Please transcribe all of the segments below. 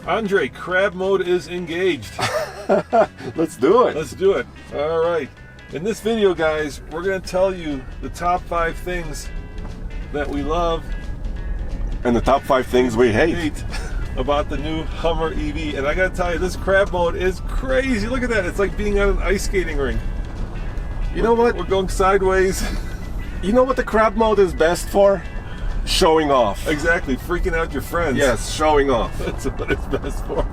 Andre, crab mode is engaged. Let's do it. Let's do it. All right. In this video, guys, we're going to tell you the top 5 things that we love And the top 5 things we hate. About the new Hummer EV. And I got to tell you, this crab mode is crazy. Look at that. It's like being on an ice skating rink. You know what? We're going sideways. You know what the crab mode is best for? Showing off. Exactly. Freaking out your friends. Yes, showing off. That's what it's best for.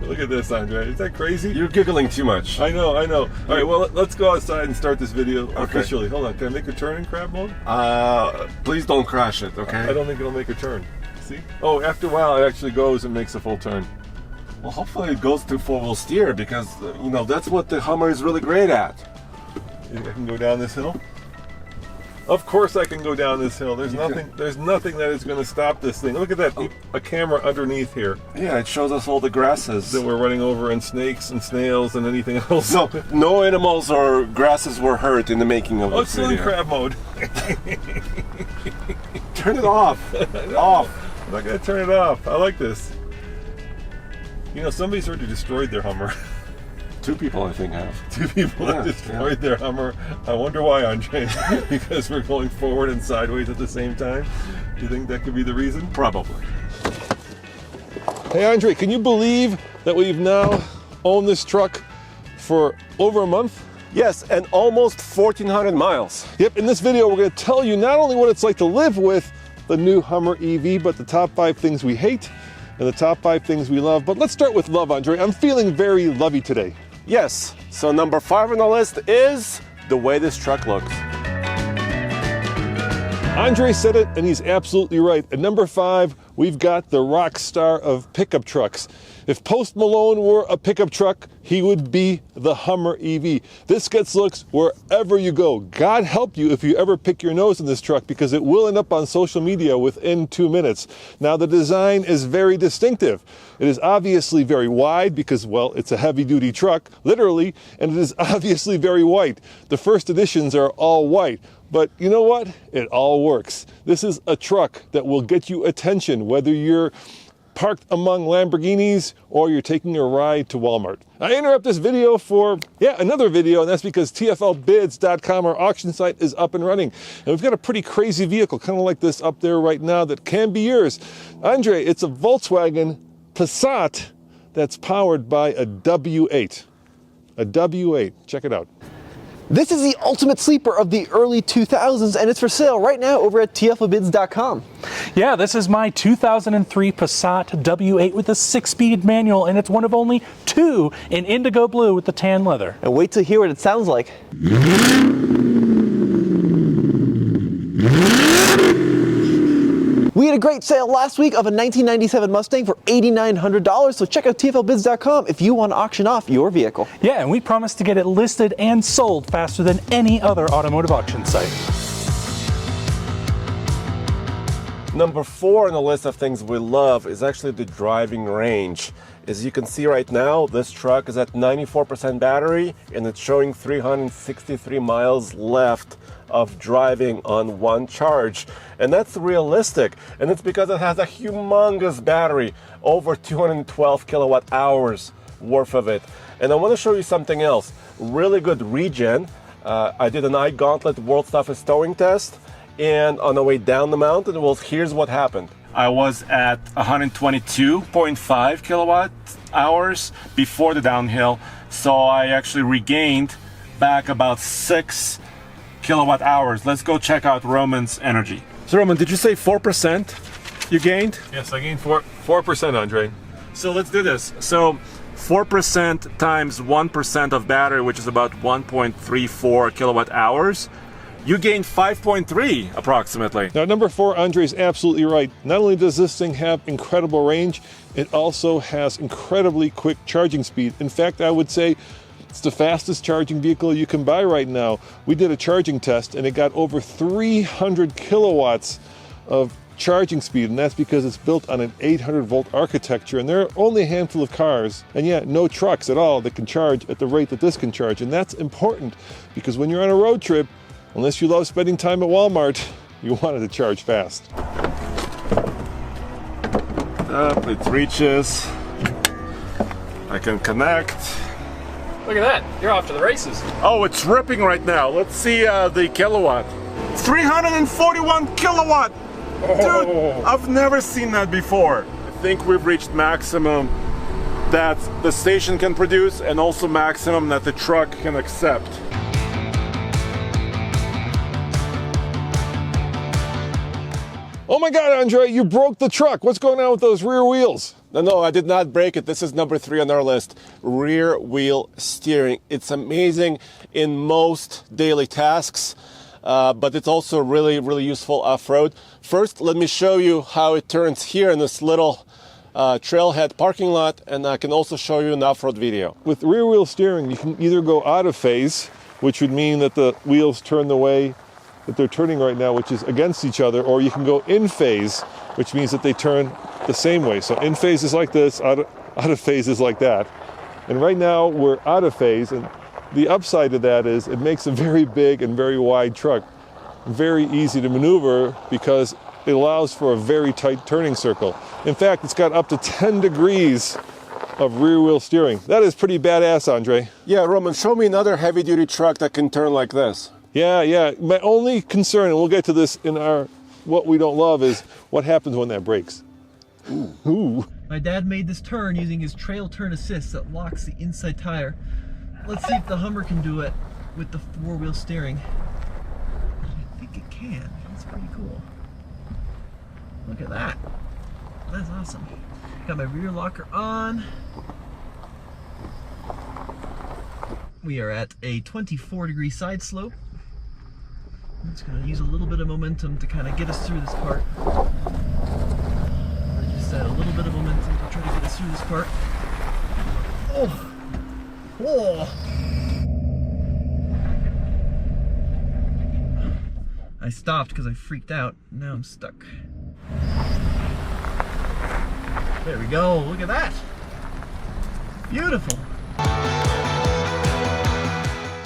Look at this, Andre. Is that crazy? You're giggling too much. I know. All right, well, let's go outside and start this video officially. Hold on. Can I make a turn in crab mode? Please don't crash it, okay? I don't think it'll make a turn. See? Oh, after a while, it actually goes and makes a full turn. Well, hopefully it goes to 4-wheel steer because, you know, that's what the Hummer is really great at. You think I can go down this hill? Of course I can go down this hill. There's nothing that is going to stop this thing. Look at that, a camera underneath here. Yeah, it shows us all the grasses. That we're running over, and snakes and snails and anything else. No animals or grasses were hurt in the making of this video. It's still in crab mode. Turn it off. Off. I'm not going to turn it off. I like this. You know, somebody's already destroyed their Hummer. 2 people, I think, have. 2 people have destroyed their Hummer. I wonder why, Andre. Because we're going forward and sideways at the same time. Do you think that could be the reason? Probably. Hey, Andre, can you believe that we've now owned this truck for over a month? Yes, and almost 1,400 miles. Yep, in this video, we're going to tell you not only what it's like to live with the new Hummer EV, but the top 5 things we hate and the top 5 things we love. But let's start with love, Andre. I'm feeling very lovey today. Yes, so number 5 on the list is the way this truck looks. Andre said it, and he's absolutely right. At number 5, we've got the rock star of pickup trucks. If Post Malone were a pickup truck, he would be the Hummer EV. This gets looks wherever you go. God help you if you ever pick your nose in this truck, because it will end up on social media within 2 minutes. Now, the design is very distinctive. It is obviously very wide because, well, it's a heavy-duty truck, literally, and it is obviously very white. The first editions are all white. But you know what? It all works. This is a truck that will get you attention, whether you're parked among Lamborghinis or you're taking a ride to Walmart. I interrupt this video for, another video, and that's because TFLbids.com, our auction site, is up and running. And we've got a pretty crazy vehicle, kind of like this up there right now, that can be yours. Andre, it's a Volkswagen Passat that's powered by a W8. A W8. Check it out. This is the ultimate sleeper of the early 2000s, and it's for sale right now over at TFLbids.com. Yeah, this is my 2003 Passat W8 with a 6-speed manual, and it's one of only 2 in indigo blue with the tan leather. And wait till you hear what it sounds like. We had a great sale last week of a 1997 Mustang for $8,900, so check out TFLbids.com if you want to auction off your vehicle. Yeah, and we promise to get it listed and sold faster than any other automotive auction site. Number 4 on the list of things we love is actually the driving range. As you can see right now, this truck is at 94% battery and it's showing 363 miles left of driving on one charge. And that's realistic. And it's because it has a humongous battery, over 212 kilowatt hours worth of it. And I want to show you something else. Really good regen. I did an iGauntlet World's Toughest Towing test. And on the way down the mountain, well, here's what happened. I was at 122.5 kilowatt hours before the downhill. So I actually regained back about 6 kilowatt hours. Let's go check out Roman's energy. So Roman, did you say 4% you gained? Yes, I gained 4%, Andre. So let's do this. So 4% times 1% of battery, which is about 1.34 kilowatt hours. You gained 5.3 approximately. Now, number 4, Andre is absolutely right. Not only does this thing have incredible range, it also has incredibly quick charging speed. In fact, I would say it's the fastest charging vehicle you can buy right now. We did a charging test and it got over 300 kilowatts of charging speed, and that's because it's built on an 800 volt architecture, and there are only a handful of cars, and yet no trucks at all that can charge at the rate that this can charge. And that's important because when you're on a road trip, unless you love spending time at Walmart, you want it to charge fast. it up, it reaches. I can connect. Look at that. You're off to the races. Oh, it's ripping right now. Let's see the kilowatt. 341 kilowatt! Dude, I've never seen that before. I think we've reached maximum that the station can produce and also maximum that the truck can accept. Oh my God, Andre, you broke the truck. What's going on with those rear wheels? No, I did not break it. This is number 3 on our list. Rear wheel steering. It's amazing in most daily tasks, but it's also really, really useful off-road. First, let me show you how it turns here in this little trailhead parking lot, and I can also show you an off-road video. With rear wheel steering, you can either go out of phase, which would mean that the wheels turn the way that they're turning right now, which is against each other, or you can go in phase, which means that they turn the same way. So in phase is like this, out of phase is like that. And right now we're out of phase, and the upside to that is it makes a very big and very wide truck very easy to maneuver because it allows for a very tight turning circle. In fact, it's got up to 10 degrees of rear wheel steering. That is pretty badass, Andre. Yeah, Roman, show me another heavy-duty truck that can turn like this. Yeah. My only concern, and we'll get to this in our what we don't love, is what happens when that breaks. Ooh. My dad made this turn using his trail turn assist that locks the inside tire. Let's see if the Hummer can do it with the 4-wheel steering. I think it can. That's pretty cool. Look at that. That's awesome. Got my rear locker on. We are at a 24-degree side slope. I'm just going to use a little bit of momentum to kind of get us through this part. I just add a little bit of momentum to try to get us through this part. Oh! Oh! I stopped because I freaked out. Now I'm stuck. There we go. Look at that. Beautiful.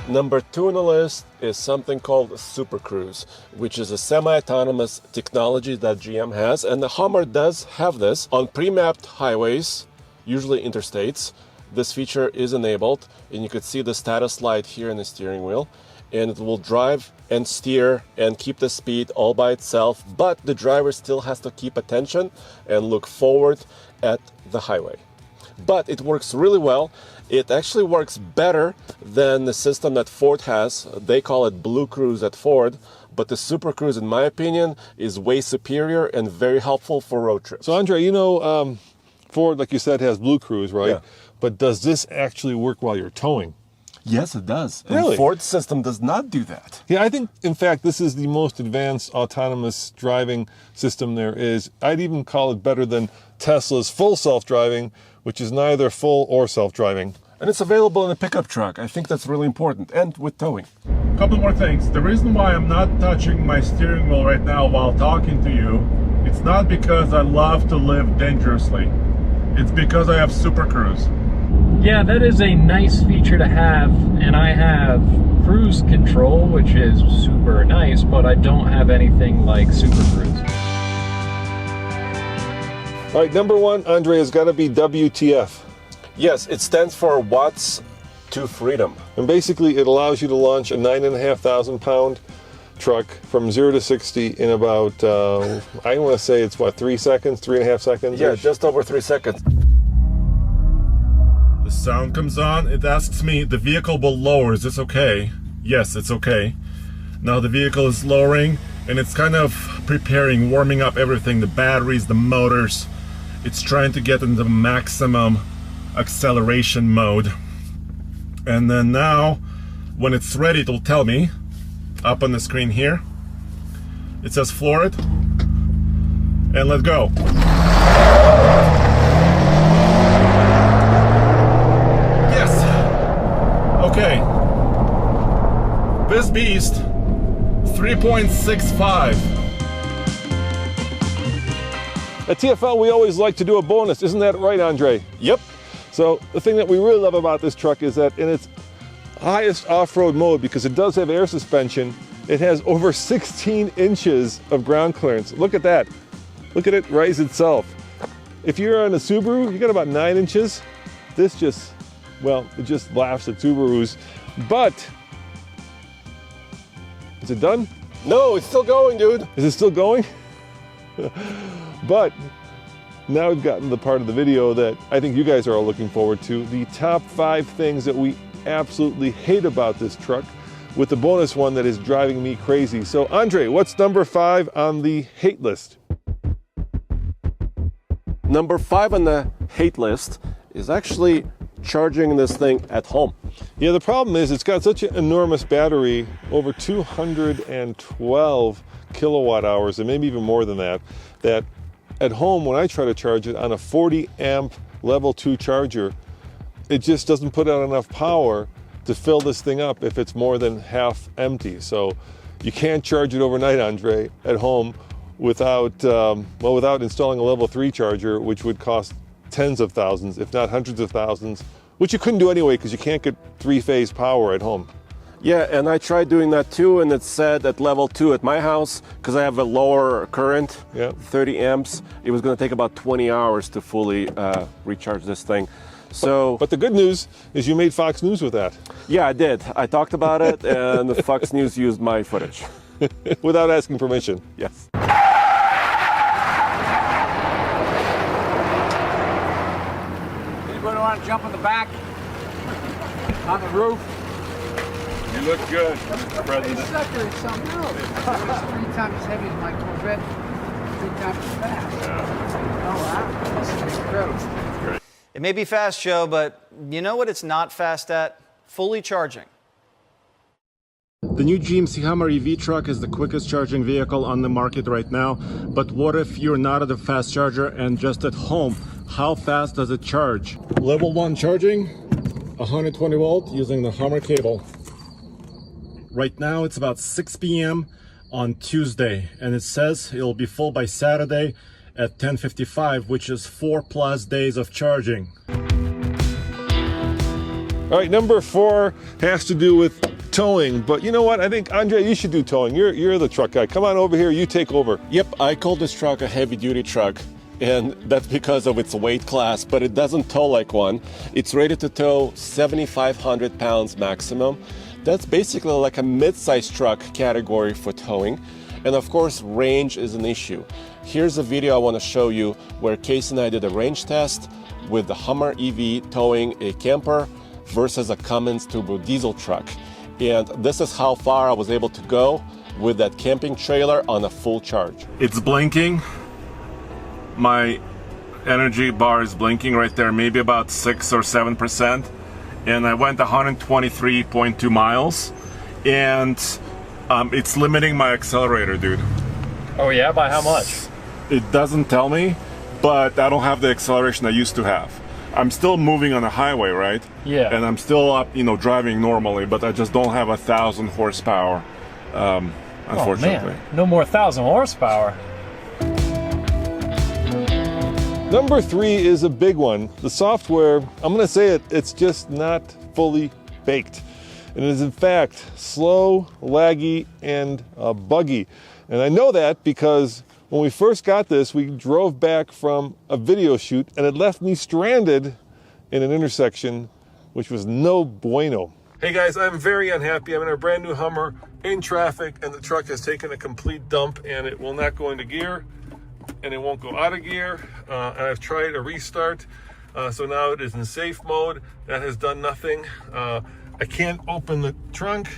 Number 2 on the list is something called Super Cruise, which is a semi-autonomous technology that GM has, and the Hummer does have this on pre-mapped highways, usually interstates. This feature is enabled, and you could see the status light here in the steering wheel, and it will drive and steer and keep the speed all by itself, but the driver still has to keep attention and look forward at the highway. But it works really well. It actually works better than the system that Ford has. They call it Blue Cruise at Ford, but the Super Cruise, in my opinion, is way superior and very helpful for road trips. So Andre, Ford, like you said, has Blue Cruise, right? Yeah. But does this actually work while you're towing? Yes, it does. Really? And Ford's system does not do that. Yeah, I think, in fact, this is the most advanced autonomous driving system there is. I'd even call it better than Tesla's full self-driving, which is neither full or self-driving. And it's available in a pickup truck. I think that's really important, and with towing. A couple more things. The reason why I'm not touching my steering wheel right now while talking to you, it's not because I love to live dangerously. It's because I have Super Cruise. Yeah, that is a nice feature to have, and I have cruise control, which is super nice, but I don't have anything like Super Cruise. All right, number 1, Andre, has got to be WTF. Yes, it stands for Watts to Freedom. And basically, it allows you to launch a 9,500 pound truck from 0 to 60 in about, I want to say it's what, 3 seconds, 3.5 seconds? Yeah, just over 3 seconds. The sound comes on, it asks me, the vehicle will lower, is this okay? Yes, it's okay. Now the vehicle is lowering, and it's kind of preparing, warming up everything, the batteries, the motors. It's trying to get into maximum acceleration mode. And then now, when it's ready, it'll tell me, up on the screen here, it says floor it, and let go. Yes. Okay. This beast, 3.65. At TFL, we always like to do a bonus. Isn't that right, Andre? Yep. So the thing that we really love about this truck is that in its highest off-road mode, because it does have air suspension, it has over 16 inches of ground clearance. Look at that. Look at it rise itself. if you're on a Subaru, you got about 9 inches. This just, well, it just laughs at Subarus. But, is it done? No, it's still going, dude. Is it still going? But now we've gotten the part of the video that I think you guys are all looking forward to, the top 5 things that we absolutely hate about this truck, with the bonus one that is driving me crazy. So Andre, what's number 5 on the hate list? Number 5 on the hate list is actually charging this thing at home. Yeah, the problem is it's got such an enormous battery, over 212 kilowatt hours, and maybe even more than that, that at home when I try to charge it on a 40 amp level 2 charger, it just doesn't put out enough power to fill this thing up if it's more than half empty. So you can't charge it overnight, Andre, at home without without installing a level 3 charger, which would cost tens of thousands, if not hundreds of thousands, which you couldn't do anyway because you can't get 3-phase power at home. Yeah, and I tried doing that too, and it said at level 2 at my house, because I have a lower current, 30 amps, it was going to take about 20 hours to fully recharge this thing. So, but the good news is you made Fox News with that. Yeah, I did. I talked about it, and the Fox News used my footage. Without asking permission. Yes. Anybody want to jump on the back? On the roof? You look good, Mr. President. This sucker is something else. It's 3 times as heavy as my Corvette, 3 times as fast. Yeah. Oh, wow. This is incredible. Great. It may be fast, Joe, but you know what it's not fast at? Fully charging. The new GMC Hummer EV truck is the quickest charging vehicle on the market right now. But what if you're not at a fast charger and just at home? How fast does it charge? Level 1 charging, 120 volt using the Hummer cable. Right now it's about 6 p.m. on Tuesday, and it says it'll be full by Saturday at 10:55, which is 4+ days of charging. All right, number 4 has to do with towing, but you know what? I think, Andre, you should do towing. You're the truck guy. Come on over here, you take over. Yep, I call this truck a heavy-duty truck, and that's because of its weight class, but it doesn't tow like one. It's rated to tow 7,500 pounds maximum. That's basically like a mid-size truck category for towing. And of course, range is an issue. Here's a video I want to show you where Casey and I did a range test with the Hummer EV towing a camper versus a Cummins turbo diesel truck. And this is how far I was able to go with that camping trailer on a full charge. It's blinking. My energy bar is blinking right there, maybe about 6 or 7%. And I went 123.2 miles. And it's limiting my accelerator, dude. Oh yeah, by how much? It doesn't tell me, but I don't have the acceleration I used to have. I'm still moving on a highway, right? Yeah. And I'm still up, driving normally, but I just don't have 1,000 horsepower, unfortunately. Oh man, no more 1,000 horsepower. Number 3 is a big one. The software, I'm gonna say it, it's just not fully baked. And it is in fact slow, laggy, and buggy. And I know that because when we first got this, we drove back from a video shoot and it left me stranded in an intersection, which was no bueno. Hey guys, I'm very unhappy. I'm in a brand new Hummer in traffic and the truck has taken a complete dump and it will not go into gear and it won't go out of gear. And I've tried a restart. So now it is in safe mode. That has done nothing. I can't open the trunk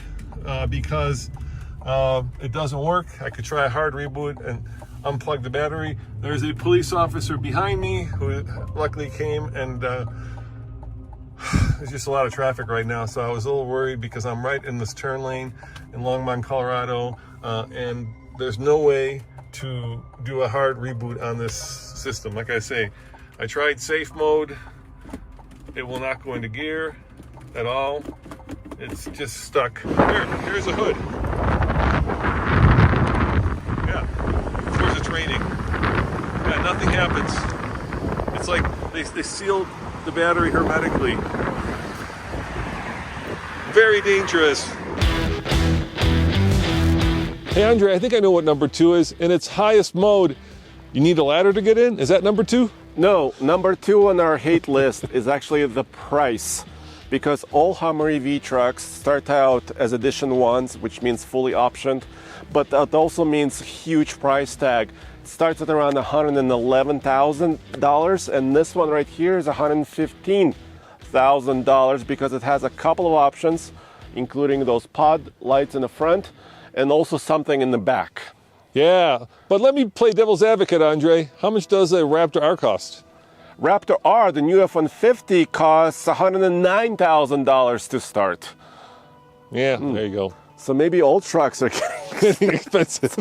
because it doesn't work. I could try a hard reboot and unplug the battery. There's a police officer behind me who luckily came, and there's just a lot of traffic right now, so I was a little worried because I'm right in this turn lane in Longmont, Colorado, and there's no way to do a hard reboot on this system. Like I say, I tried safe mode. It will not go into gear at all. It's just stuck. Here's a hood. Yeah, of course it's raining. Yeah, nothing happens. It's like they sealed the battery hermetically. Very dangerous. Hey Andre, I think I know what number 2 is. In its highest mode, you need a ladder to get in? Is that number 2? No, number 2 on our hate list is actually the price. Because all Hummer EV trucks start out as edition 1s, which means fully optioned, but that also means huge price tag. It starts at around $111,000, and this one right here is $115,000 because it has a couple of options, including those pod lights in the front and also something in the back. Yeah, but let me play devil's advocate, Andre. How much does a Raptor R cost? Raptor R, the new F-150, costs $109,000 to start. Yeah, there you go. So maybe old trucks are Getting expensive.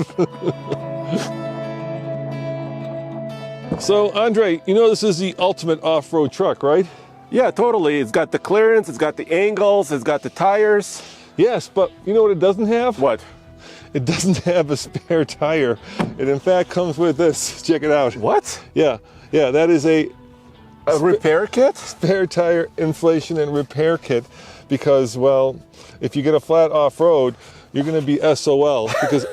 So, Andre, you know this is the ultimate off-road truck, right? Yeah, totally. It's got the clearance, it's got the angles, it's got the tires. Yes, but you know what it doesn't have? What? It doesn't have a spare tire. It in fact comes with this. Check it out. What? Yeah, that is a repair kit? Spare tire inflation and repair kit because, well, if you get a flat off-road, you're going to be SOL because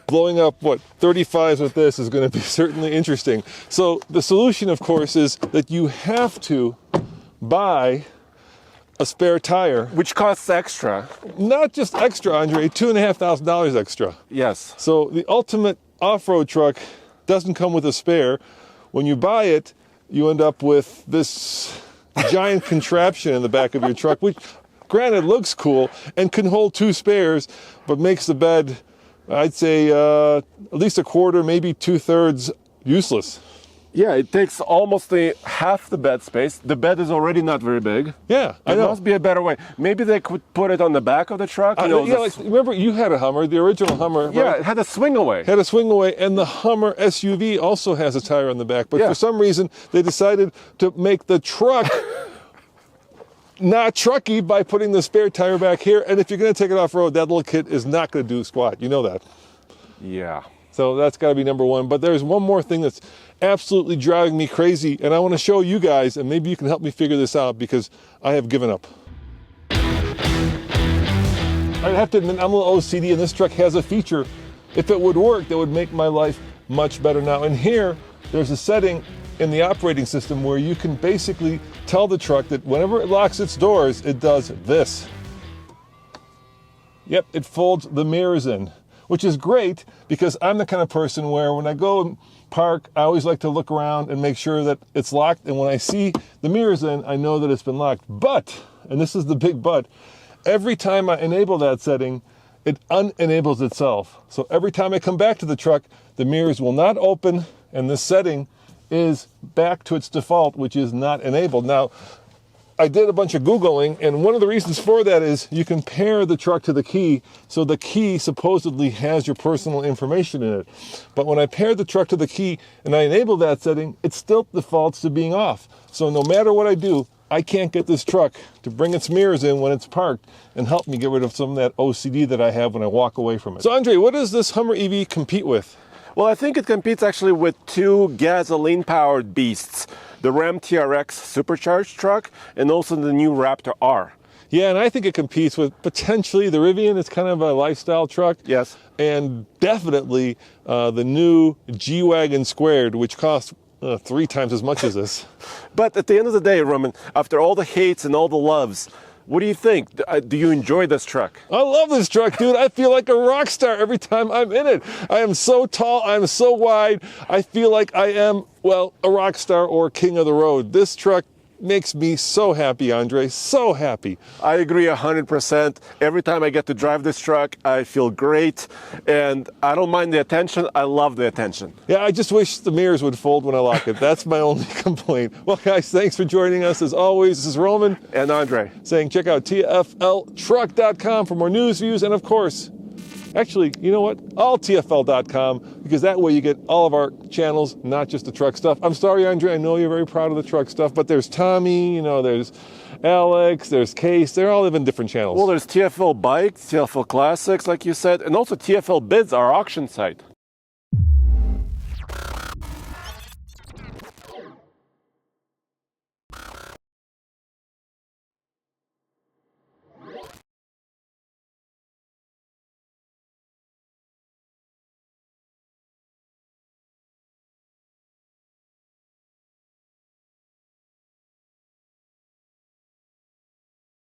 blowing up, 35s with this is going to be certainly interesting. So the solution, of course, is that you have to buy a spare tire. Which costs extra. Not just extra, Andre, $2,500 extra. Yes. So the ultimate off-road truck doesn't come with a spare. When you buy it, you end up with this giant contraption in the back of your truck, which granted looks cool and can hold 2 spares, but makes the bed, I'd say, at least a quarter, maybe 2/3 useless. Yeah, it takes almost half the bed space. The bed is already not very big. Yeah, I know. There must be a better way. Maybe they could put it on the back of the truck. Remember you had a Hummer, the original Hummer. Yeah, right? it had a swing away. Had a swing away, and the Hummer SUV also has a tire on the back. But for some reason, they decided to make the truck not trucky by putting the spare tire back here. And if you're going to take it off-road, that little kit is not going to do squat. You know that. Yeah. So that's got to be number 1. But there's one more thing that's absolutely driving me crazy, and I want to show you guys, and maybe you can help me figure this out because I have given up. I have to admit, I'm a little OCD, and this truck has a feature. If it would work, that would make my life much better now. And here, there's a setting in the operating system where you can basically tell the truck that whenever it locks its doors, it does this. Yep, it folds the mirrors in, which is great because I'm the kind of person where when I go and park, I always like to look around and make sure that it's locked. And when I see the mirrors in, I know that it's been locked. But, and this is the big but, every time I enable that setting, it unenables itself. So every time I come back to the truck, the mirrors will not open and this setting is back to its default, which is not enabled. Now, I did a bunch of Googling, and one of the reasons for that is you can pair the truck to the key, so the key supposedly has your personal information in it. But when I pair the truck to the key and I enable that setting, it still defaults to being off. So no matter what I do, I can't get this truck to bring its mirrors in when it's parked and help me get rid of some of that OCD that I have when I walk away from it. So Andre, what does this Hummer EV compete with? Well, I think it competes actually with 2 gasoline-powered beasts. The Ram TRX supercharged truck and also the new Raptor R. Yeah, and I think it competes with potentially the Rivian. It's kind of a lifestyle truck. Yes. And definitely the new G-Wagon Squared, which costs 3 times as much as this. But at the end of the day, Roman, after all the hates and all the loves, what do you think? Do you enjoy this truck? I love this truck, dude. I feel like a rock star every time I'm in it. I am so tall. I'm so wide. I feel like I am, well, a rock star or king of the road. This truck makes me so happy, Andre, so happy. I agree 100%. Every time I get to drive this truck, I feel great, and I don't mind the attention. I love the attention. Yeah, I just wish the mirrors would fold when I lock it. That's my only complaint. Well, guys, thanks for joining us. As always, this is Roman. And Andre. Saying check out TFLtruck.com for more news, views, and of course, actually, you know what? Alltfl.com, because that way you get all of our channels, not just the truck stuff. I'm sorry, Andre, I know you're very proud of the truck stuff, but there's Tommy, there's Alex, there's Case. They're all in different channels. Well, there's TFL Bikes, TFL Classics, like you said, and also TFL Bids, our auction site.